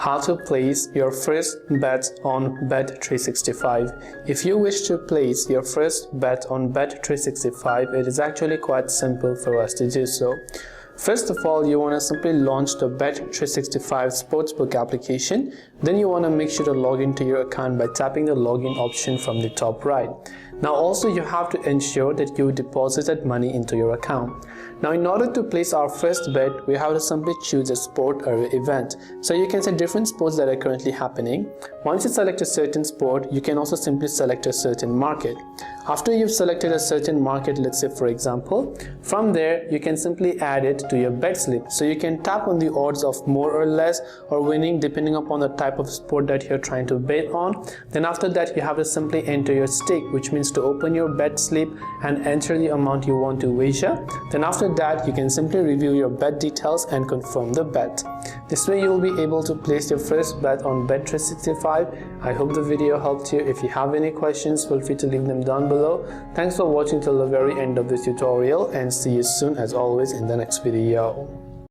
how to place your first bet on Bet365. If you wish to place your first bet on Bet365, it is actually quite simple for us to do so. First of all, you want to simply launch the Bet365 Sportsbook application. Then you want to make sure to log into your account by tapping the login option from the top right. Now also you have to ensure that you deposited money into your account. Now in order to place our first bet, we have to simply choose a sport or an event. So you can say different sports that are currently happening. Once you select a certain sport, you can also simply select a certain market. After you've selected a certain market, let's say for example, from there you can simply add it to your bet slip. So you can tap on the odds of more or less or winning depending upon the type of sport that you're trying to bet on. Then after that you have to simply enter your stake, which means to open your bet slip and enter the amount you want to wager. Then after that you can simply review your bet details and confirm the bet. This way you will be able to place your first bet on Bet365. I hope the video helped you. If you have any questions, feel free to leave them down below. Thanks for watching till the very end of this tutorial, and see you soon as always in the next video.